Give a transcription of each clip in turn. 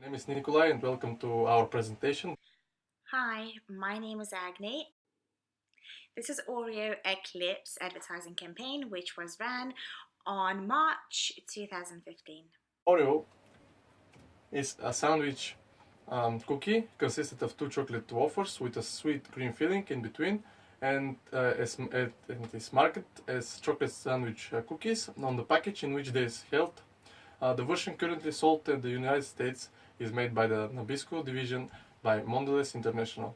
My name is Nikolay and welcome to our presentation. Hi, my name is Agne. This is Oreo Eclipse advertising campaign which was ran on March 2015. Oreo is a sandwich cookie consisted of two chocolate wafers with a sweet cream filling in between, and it is marketed as chocolate sandwich cookies on the package in which there is held. The version currently sold in the United States is made by the Nabisco division by Mondelez International.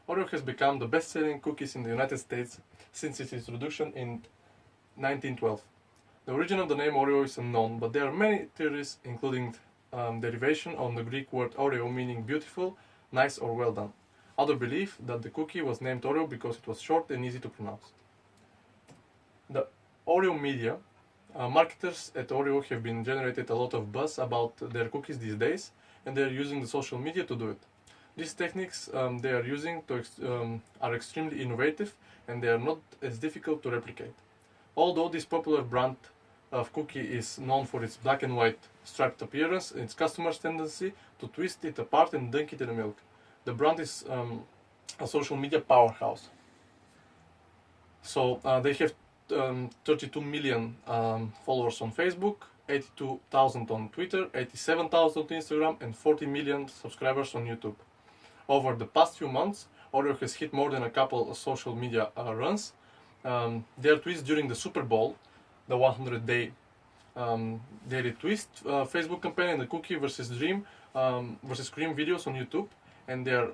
Oreo has become the best-selling cookies in the United States since its introduction in 1912. The origin of the name Oreo is unknown, but there are many theories, including derivation on the Greek word Oreo meaning beautiful, nice, or well done. Others believe that the cookie was named Oreo because it was short and easy to pronounce. The Oreo media marketers at Oreo have been generated a lot of buzz about their cookies these days, and they are using the social media to do it. These techniques they are using are extremely innovative, and they are not as difficult to replicate. Although this popular brand of cookie is known for its black and white striped appearance, its customers' tendency to twist it apart and dunk it in milk. The brand is a social media powerhouse. So they have 32 million followers on Facebook, 82,000 on Twitter, 87,000 on Instagram, and 40 million subscribers on YouTube. Over the past few months, Oreo has hit more than a couple of social media runs. Their tweets during the Super Bowl, the 100-day daily twist Facebook campaign, and the Cookie versus Dream versus Cream videos on YouTube, and their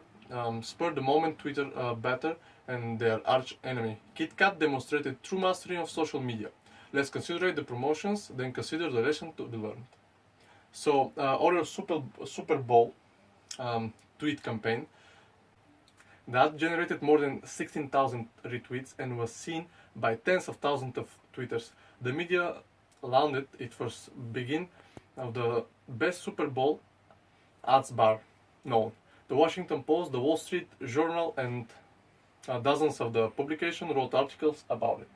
spur the moment Twitter battle and their arch enemy. Kit Kat demonstrated true mastery of social media. Let's consider the promotions, then consider the lesson to be learned. So, Oreo Super Bowl tweet campaign that generated more than 16,000 retweets and was seen by tens of thousands of tweeters. The media landed it first begin of the best Super Bowl ads bar known. The Washington Post, the Wall Street Journal, and dozens of the publications wrote articles about it.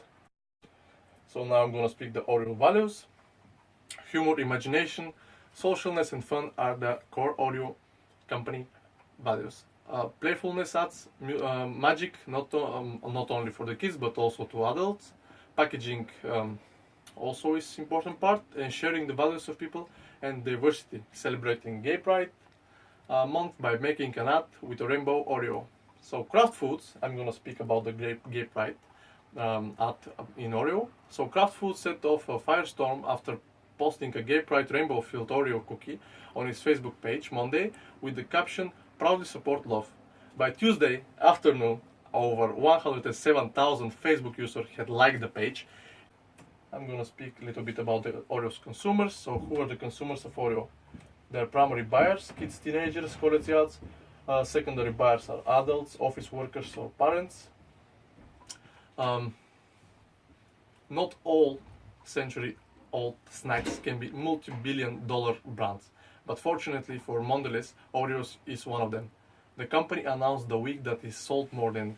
So now I'm going to speak the Oreo values. Humor, imagination, socialness, and fun are the core Oreo company values. Playfulness adds magic not only for the kids but also to adults. Packaging also is important part, and sharing the values of people, and diversity, celebrating Gay Pride month by making an ad with a rainbow Oreo. So Kraft Foods, I'm gonna speak about the Gay Pride ad in Oreo. So Kraft Foods set off a firestorm after posting a Gay Pride rainbow-filled Oreo cookie on its Facebook page Monday with the caption "Proudly support love." By Tuesday afternoon, over 107,000 Facebook users had liked the page. I'm gonna speak a little bit about the Oreo's consumers. So who are the consumers of Oreo? Their primary buyers, kids, teenagers, college yachts. Secondary buyers are adults, office workers, or parents. Not all century-old snacks can be multi-billion-dollar brands, but fortunately for Mondelez, Oreos is one of them. The company announced the week that it sold more than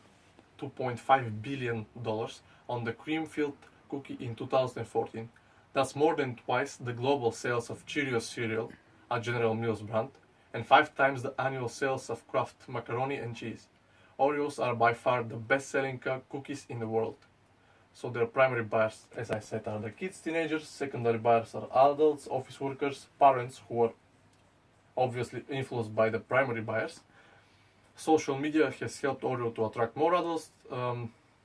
$2.5 billion on the cream-filled cookie in 2014. That's more than twice the global sales of Cheerios cereal, a General Mills brand, and 5 times the annual sales of Kraft macaroni and cheese. Oreos are by far the best-selling cookies in the world. So their primary buyers, as I said, are the kids, teenagers. Secondary buyers are adults, office workers, parents who are obviously influenced by the primary buyers. Social media has helped Oreo to attract more adults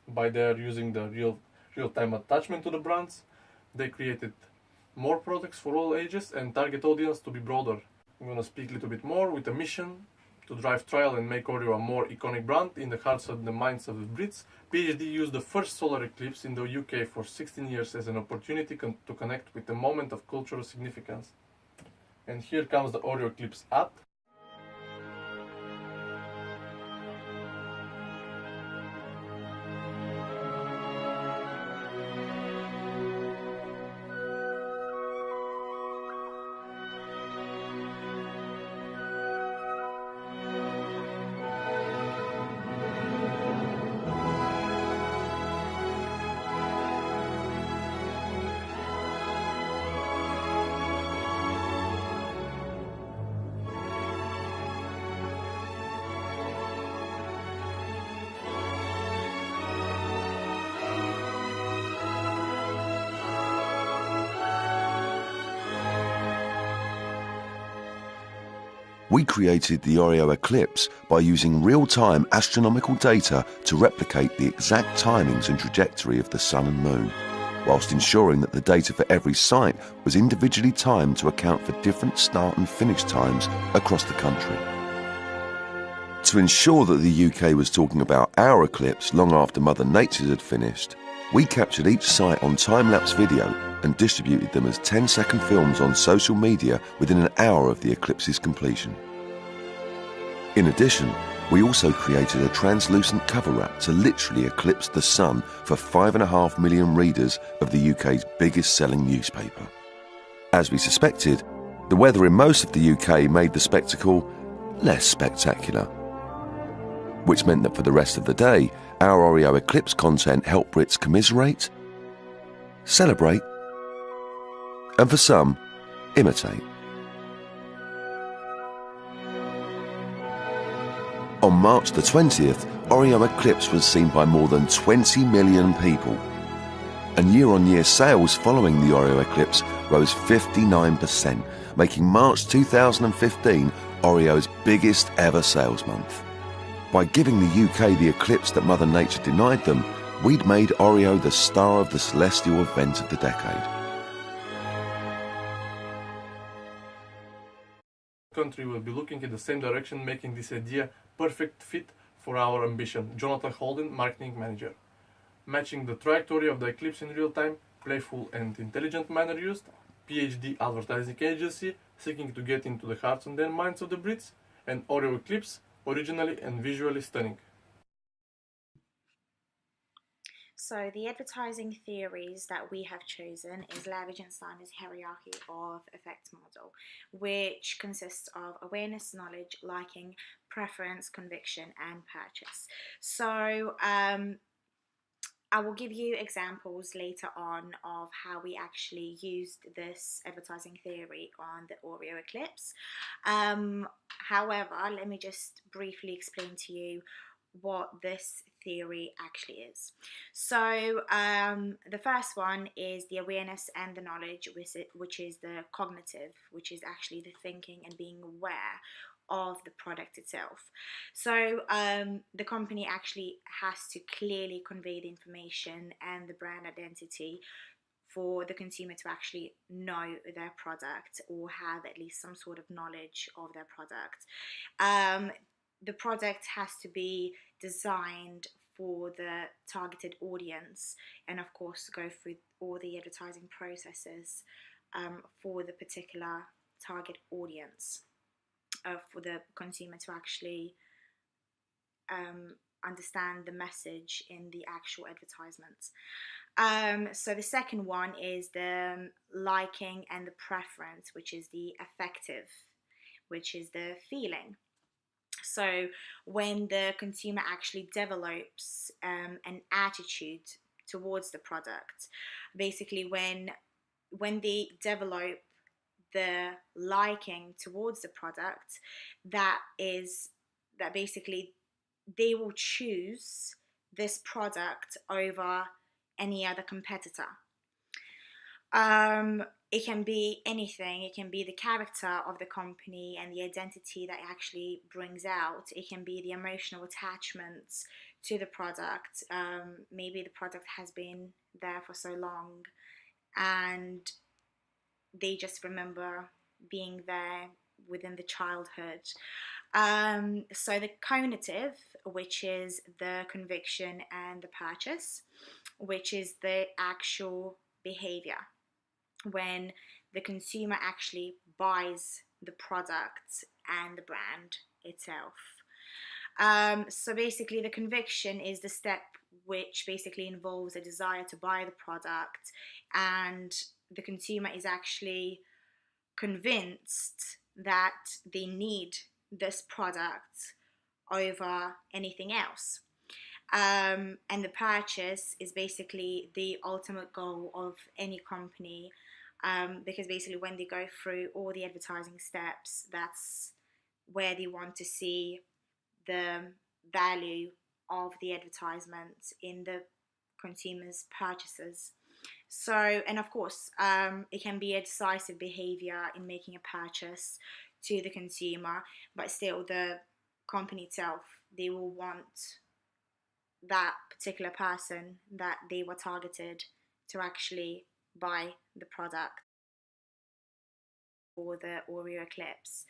by their using the real-time attachment to the brands. They created more products for all ages and target audience to be broader. I'm going to speak a little bit more with a mission to drive trial and make Oreo a more iconic brand in the hearts and the minds of the Brits. PhD used the first solar eclipse in the UK for 16 years as an opportunity to connect with a moment of cultural significance. And here comes the Oreo Eclipse ad. We created the Oreo Eclipse by using real-time astronomical data to replicate the exact timings and trajectory of the sun and moon, whilst ensuring that the data for every site was individually timed to account for different start and finish times across the country. To ensure that the UK was talking about our eclipse long after Mother Nature's had finished, we captured each site on time-lapse video and distributed them as 10-second films on social media within an hour of the eclipse's completion. In addition, we also created a translucent cover wrap to literally eclipse the sun for 5.5 million readers of the UK's biggest-selling newspaper. As we suspected, the weather in most of the UK made the spectacle less spectacular, which meant that for the rest of the day, our Oreo Eclipse content helped Brits commiserate, celebrate, and for some, imitate. On March the 20th, Oreo Eclipse was seen by more than 20 million people, and year-on-year sales following the Oreo Eclipse rose 59%, making March 2015 Oreo's biggest ever sales month. By giving the UK the eclipse that Mother Nature denied them, we'd made Oreo the star of the celestial event of the decade. Country will be looking in the same direction, making this idea perfect fit for our ambition. Jonathan Holden, marketing manager. Matching the trajectory of the eclipse in real time, playful and intelligent manner used, PhD advertising agency seeking to get into the hearts and then minds of the Brits, and Oreo Eclipse, originally and visually stunning. So the advertising theories that we have chosen is Levi-Steiner's hierarchy of effect model, which consists of awareness, knowledge, liking, preference, conviction, and purchase. So I will give you examples later on of how we actually used this advertising theory on the Oreo Eclipse. However, let me just briefly explain to you what this theory actually is. So the first one is the awareness and the knowledge, which is the cognitive, which is actually the thinking and being aware of the product itself. So the company actually has to clearly convey the information and the brand identity for the consumer to actually know their product or have at least some sort of knowledge of their product. The product has to be designed for the targeted audience and of course go through all the advertising processes for the particular target audience, for the consumer to actually understand the message in the actual advertisements. So the second one is the liking and the preference, which is the affective, which is the feeling. So when the consumer actually develops an attitude towards the product, basically when they develop the liking towards the product, that basically they will choose this product over any other competitor. It can be anything. It can be the character of the company and the identity that it actually brings out. It can be the emotional attachments to the product. Maybe the product has been there for so long and they just remember being there within the childhood. So the cognitive, which is the conviction, and the purchase, which is the actual behavior when the consumer actually buys the product and the brand itself. So basically the conviction is the step which basically involves a desire to buy the product, and the consumer is actually convinced that they need this product over anything else. And the purchase is basically the ultimate goal of any company, because basically when they go through all the advertising steps, that's where they want to see the value of the advertisement in the consumer's purchases. So, and of course, it can be a decisive behavior in making a purchase to the consumer, but still the company itself, they will want that particular person that they were targeted to actually buy the product for the Oreo Eclipse.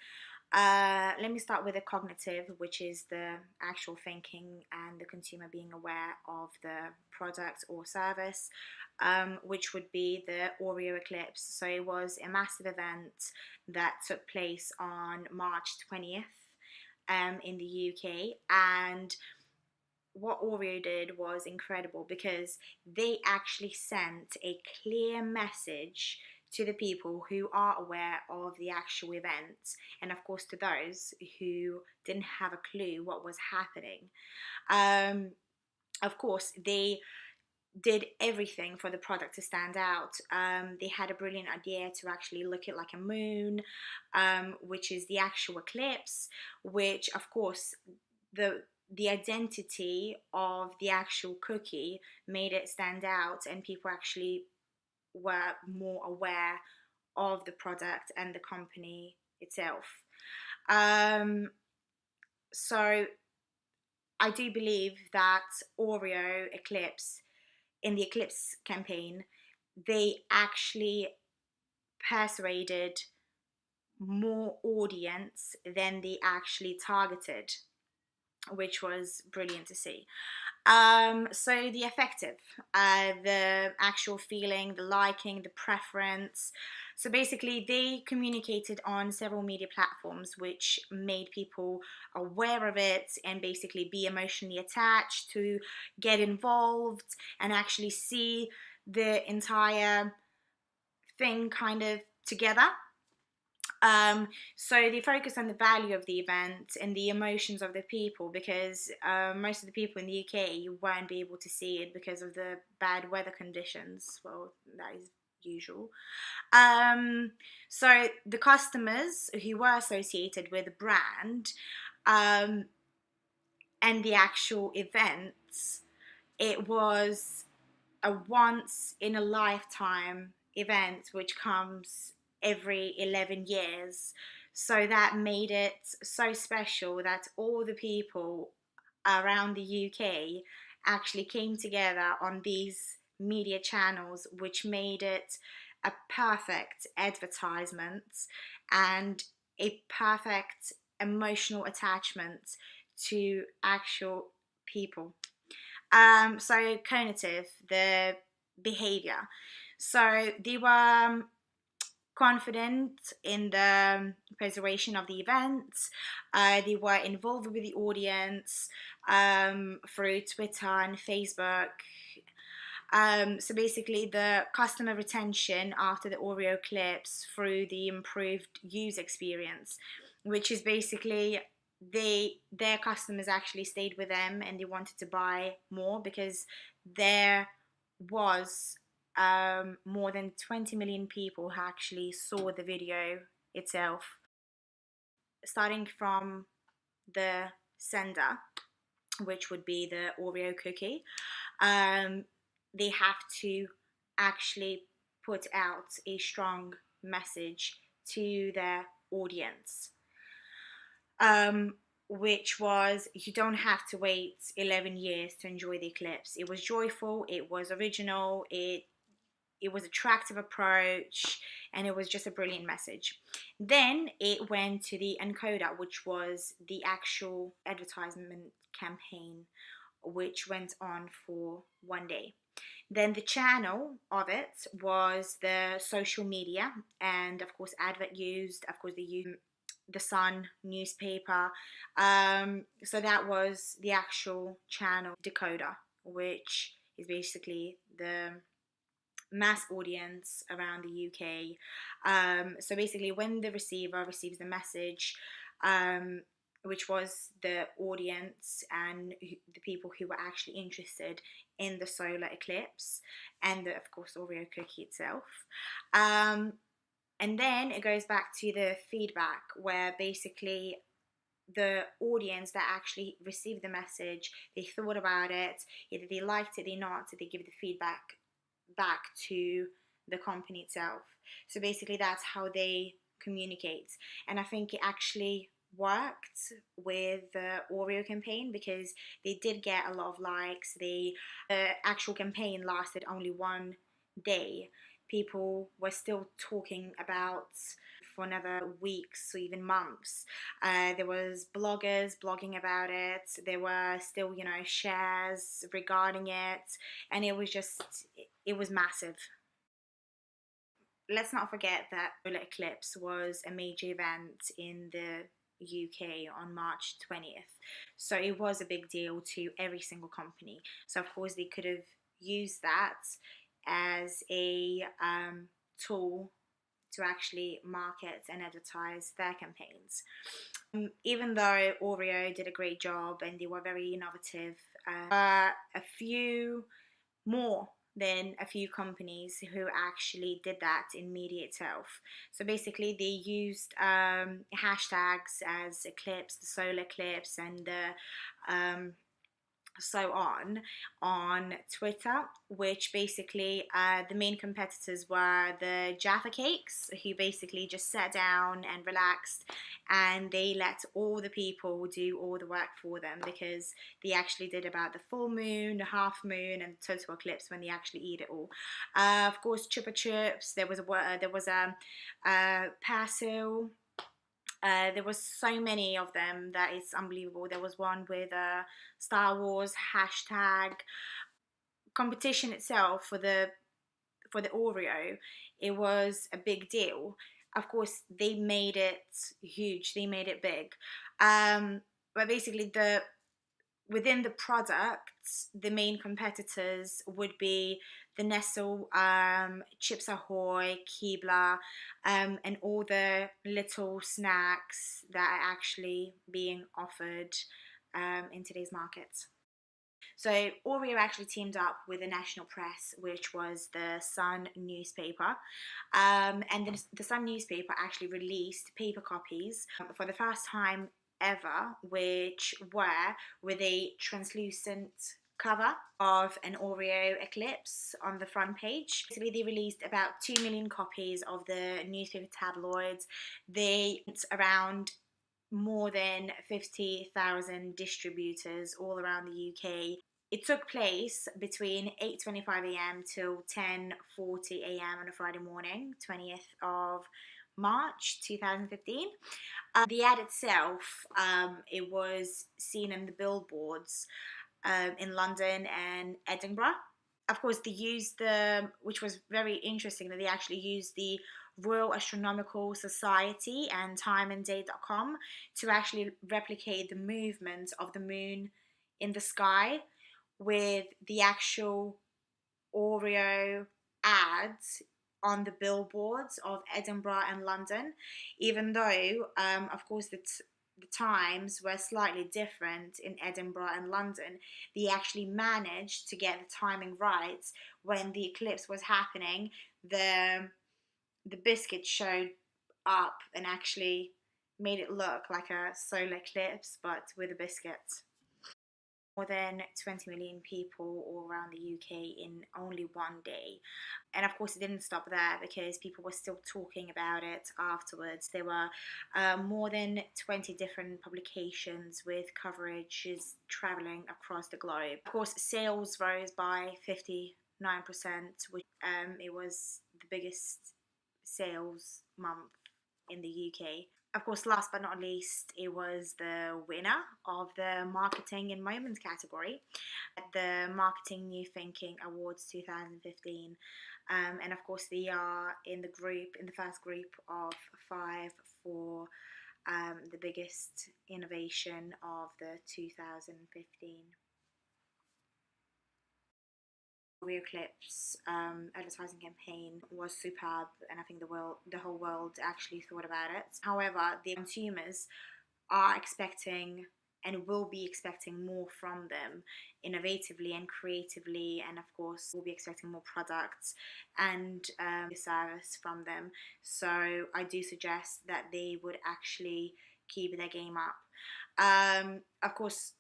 Let me start with the cognitive, which is the actual thinking and the consumer being aware of the product or service, which would be the Oreo Eclipse. So it was a massive event that took place on March 20th in the UK. And what Oreo did was incredible because they actually sent a clear message to the people who are aware of the actual event, and of course to those who didn't have a clue what was happening. Of course, they did everything for the product to stand out. They had a brilliant idea to actually look at like a moon, which is the actual eclipse, which of course the identity of the actual cookie made it stand out, and people actually were more aware of the product and the company itself. So I do believe that Oreo Eclipse, in the Eclipse campaign, they actually persuaded more audience than they actually targeted, which was brilliant to see. So the affective, the actual feeling, the liking, the preference. So basically they communicated on several media platforms which made people aware of it and basically be emotionally attached, to get involved and actually see the entire thing kind of together. So they focus on the value of the event and the emotions of the people, because most of the people in the UK won't be able to see it because of the bad weather conditions. Well, that is usual. So the customers who were associated with the brand and the actual events, it was a once in a lifetime event which comes every 11 years. So that made it so special that all the people around the UK actually came together on these media channels, which made it a perfect advertisement and a perfect emotional attachment to actual people. So cognitive, the behavior. So they were confident in the preservation of the event. They were involved with the audience through Twitter and Facebook. So basically the customer retention after the Oreo Eclipse through the improved user experience, which is basically their customers actually stayed with them and they wanted to buy more because there was more than 20 million people who actually saw the video itself. Starting from the sender, which would be the Oreo cookie, they have to actually put out a strong message to their audience, which was, you don't have to wait 11 years to enjoy the eclipse. It was joyful, it was original, it was attractive approach, and it was just a brilliant message. Then it went to the encoder, which was the actual advertisement campaign, which went on for one day. Then the channel of it was the social media, and of course advert used, of course they used the Sun newspaper. So that was the actual channel decoder, which is basically the mass audience around the UK. So basically when the receiver receives the message, which was the audience and the people who were actually interested in the solar eclipse and the, of course, Oreo cookie itself. And then it goes back to the feedback, where basically the audience that actually received the message, they thought about it, either they liked it, they not, they give the feedback back to the company itself. So basically that's how they communicate. And I think it actually worked with the Oreo campaign because they did get a lot of likes. The actual campaign lasted only 1 day. People were still talking about for another weeks or even months. There was bloggers blogging about it. There were still, shares regarding it, and it was massive. Let's not forget that Solar Eclipse was a major event in the UK on March 20th. So it was a big deal to every single company. So, of course, they could have used that as a tool to actually market and advertise their campaigns. Even though Oreo did a great job and they were very innovative, a few more than a few companies who actually did that in media itself. So basically, they used hashtags as Eclipse, the solar eclipse, and the so on Twitter, which basically the main competitors were the Jaffa Cakes, who basically just sat down and relaxed, and they let all the people do all the work for them because they actually did about the full moon, the half moon, and the total eclipse when they actually eat it all. Of course, Chupa Chups. There was a Persil. There was so many of them that it's unbelievable. There was one with Star Wars hashtag. Competition itself for the Oreo, it was a big deal. Of course, they made it huge. They made it big. But basically, within the products, the main competitors would be the Nestle, Chips Ahoy, Keebler, and all the little snacks that are actually being offered in today's market. So Oreo actually teamed up with the national press, which was the Sun newspaper, and the Sun newspaper actually released paper copies for the first time ever, which were with a translucent cover of an Oreo eclipse on the front page. Basically, they released about 2 million copies of the newspaper tabloids. They around more than 50,000 distributors all around the UK. It took place between 8:25 a.m. till 10:40 a.m. on a Friday morning, 20th of March 2015. The ad itself, it was seen in the billboards in London and Edinburgh. Of course, they used which was very interesting, that they actually used the Royal Astronomical Society and timeanddate.com to actually replicate the movement of the moon in the sky with the actual Oreo ads on the billboards of Edinburgh and London, even though, of course, the times were slightly different in Edinburgh and London. They actually managed to get the timing right. When the eclipse was happening, the biscuit showed up and actually made it look like a solar eclipse, but with a biscuit. More than 20 million people all around the UK in only 1 day. And of course, it didn't stop there because people were still talking about it afterwards. There were more than 20 different publications with coverages traveling across the globe. Of course, sales rose by 59%, which it was the biggest sales month in the UK. Of course, last but not least, it was the winner of the Marketing in Moments category at the Marketing New Thinking Awards 2015. And of course, they are in the first group of 5 for the biggest innovation of the 2015. Oreo Eclipse advertising campaign was superb, and I think the whole world actually thought about it. However, the consumers are expecting and will be expecting more from them, innovatively and creatively, and of course will be expecting more products and service from them. So I do suggest that they would actually keep their game up. Of course,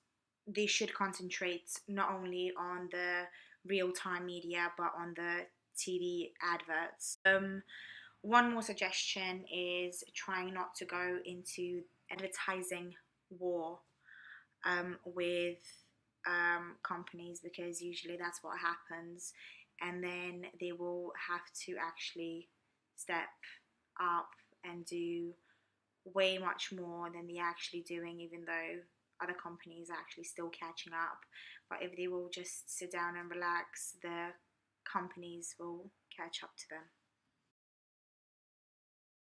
they should concentrate not only on the real-time media but on the TV adverts. One more suggestion is trying not to go into advertising war with companies, because usually that's what happens, and then they will have to actually step up and do way much more than they're actually doing, even though other companies are actually still catching up. But if they will just sit down and relax, the companies will catch up to them.